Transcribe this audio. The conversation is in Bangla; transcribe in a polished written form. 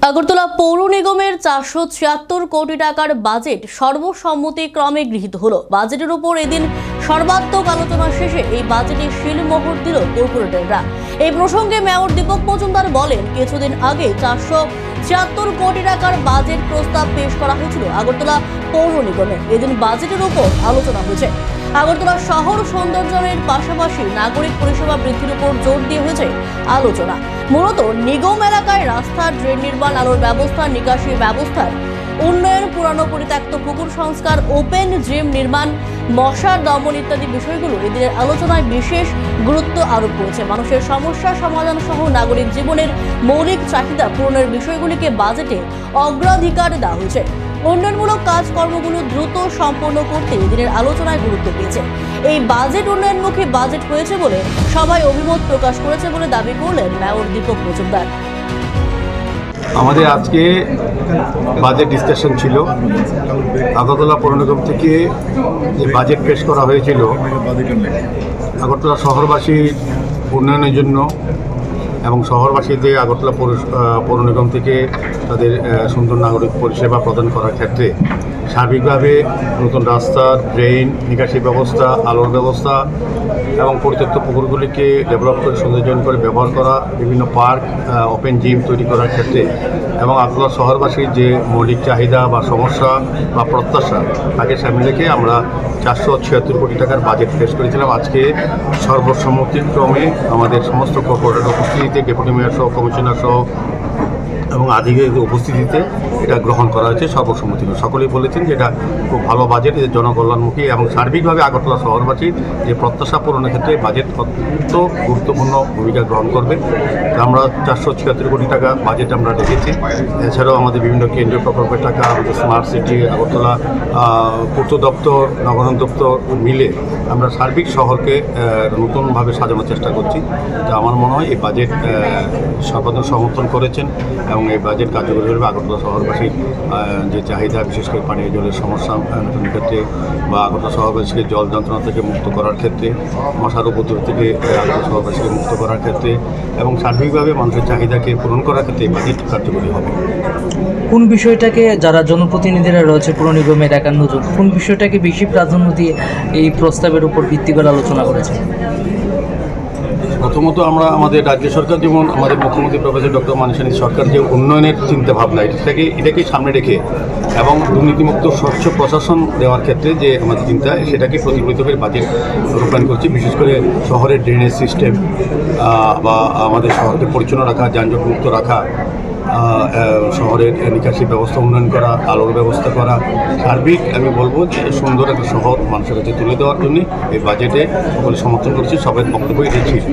আগরতলা পৌর নিগমের 476 কোটি টাকার বাজেট সর্বসম্মতিক্রমে গৃহীত হলো। বাজেটের উপর এদিন সর্বাত্মক আলোচনা শেষে এই বাজেটে শিলমোহর দিল কর্পোরেটররা। এই প্রসঙ্গে মেয়র দীপক মজুমদার বলেন, কিছুদিন আগে 476 কোটি টাকার বাজেট প্রস্তাব পেশ করা হয়েছিল আগরতলা পৌর নিগমে। এদিন বাজেটের উপর আলোচনা হয়েছে। আগরতলা শহর সৌন্দর্যের পাশাপাশি নাগরিক পরিষেবা বৃদ্ধির উপর জোর দিয়ে হয়েছে আলোচনা। মূলত নিগম এলাকায় রাস্তা, ড্রেন নির্মাণ, আলোর ব্যবস্থা, নিকাশি ব্যবস্থার উন্নয়ন, পুরানো পরিত্যক্ত পুকুর সংস্কার, ওপেন জিম নির্মাণ, মশার দমন ইত্যাদি বিষয়গুলো এদিনের আলোচনায় বিশেষ গুরুত্ব আরোপ করেছে। মানুষের সমস্যা সমাধান সহ নাগরিক জীবনের মৌলিক চাহিদা পূরণের বিষয়গুলিকে বাজেটে অগ্রাধিকার দেওয়া হয়েছে। উন্নয়নমূলক কাজকর্মগুলো দ্রুত সম্পন্ন করতে এদিনের আলোচনায় গুরুত্ব পেয়েছে। এই বাজেট উন্নয়নমুখী বাজেট হয়েছে বলে সবাই অভিমত প্রকাশ করেছে বলে দাবি করলেন মেয়র দীপক মজুমদার। আমাদের আজকে বাজেট ডিসকাশন ছিল। আগরতলা পৌর নিগম থেকে যে বাজেট পেশ করা হয়েছিল আগরতলা শহরবাসীর উন্নয়নের জন্য এবং শহরবাসীদের আগরতলা পৌর নিগম থেকে তাদের সুন্দর নাগরিক পরিষেবা প্রদান করার ক্ষেত্রে সার্বিকভাবে নতুন রাস্তা, ড্রেন, নিকাশি ব্যবস্থা, আলোর ব্যবস্থা এবং পরিত্যক্ত পুকুরগুলিকে ডেভেলপ করে সৌন্দর্যায়ন করে ব্যবহার করা, বিভিন্ন পার্ক, ওপেন জিম তৈরি করার ক্ষেত্রে এবং আগরতলা শহরবাসীর যে মৌলিক চাহিদা বা সমস্যা বা প্রত্যাশা তাকে সামনে রেখে আমরা 476 কোটি টাকার বাজেট পেশ করেছিলাম। আজকে সর্বসম্মতিক্রমে আমাদের সমস্ত কর্পোরেটর উপস্থিতিতে, ডেপুটি মেয়র সহ, কমিশনার সহ এবং আধিকারিকদের উপস্থিতিতে এটা গ্রহণ করা হয়েছে সর্বসম্মতিক্রমে। সকলেই বলেছেন যে এটা খুব ভালো বাজেট, এটা জনকল্যাণমুখী এবং সার্বিকভাবে আগরতলা শহরবাসীর যে প্রত্যাশা পূরণের ক্ষেত্রে বাজেট অত্যন্ত গুরুত্বপূর্ণ ভূমিকা গ্রহণ করবে। আমরা 476 কোটি টাকা বাজেট আমরা রেখেছি। এছাড়াও আমাদের বিভিন্ন কেন্দ্রীয় প্রকল্পের টাকা, আমাদের স্মার্ট সিটি, আগরতলা পূর্ত দপ্তর, নগরায়ণ দপ্তর মিলে আমরা সার্বিক শহরকে নতুনভাবে সাজানোর চেষ্টা করছি। তো আমার মনে হয় এই বাজেট সর্বাধিক সমর্থন করেছেন এবং এই বাজেট কার্যকরী হবে আগরতলা শহরবাসীর যে চাহিদা, বিশেষ করে পানীয় জলের সমস্যা মেটানোর ক্ষেত্রে বা আগরতলা শহরবাসীকে জল যন্ত্রণা থেকে মুক্ত করার ক্ষেত্রে, মশার উপদ্রব থেকে আগরতলা শহরবাসীকে মুক্ত করার ক্ষেত্রে এবং সার্বিকভাবে মানুষের চাহিদাকে পূরণ করার ক্ষেত্রে এই বাজেট কার্যকরী হবে। কোন বিষয়টাকে যারা জনপ্রতিনিধিরা রয়েছে পৌর নিগমের 51 জন, কোন বিষয়টাকে বেশি প্রাধান্য দিয়ে এই প্রস্তাবের উপর ভিত্তি করে আলোচনা করেছে? প্রথমত আমরা আমাদের রাজ্য সরকার, যেমন আমাদের মুখ্যমন্ত্রী প্রফেসর ডক্টর মানিক সরকার যে উন্নয়নের চিন্তা ভাবনা এটাকে সামনে রেখে এবং দুর্নীতিমুক্ত স্বচ্ছ প্রশাসন দেওয়ার ক্ষেত্রে যে আমাদের চিন্তা, সেটাকে প্রতিফলিত করে বাজেট রূপায়ণ করছি। বিশেষ করে শহরের ড্রেনেজ সিস্টেম বা আমাদের শহরকে পরিচ্ছন্ন রাখা, যানজট মুক্ত রাখা, শহরের নিকাশি ব্যবস্থা উন্নয়ন করা, আলোর ব্যবস্থা করা, সার্বিক আমি বলবো যে সুন্দর একটা শহর মানুষের কাছে তুলে দেওয়ার জন্য এই বাজেটে সকলে সমর্থন করছি। সবাই বক্তব্য এটাই ছিল।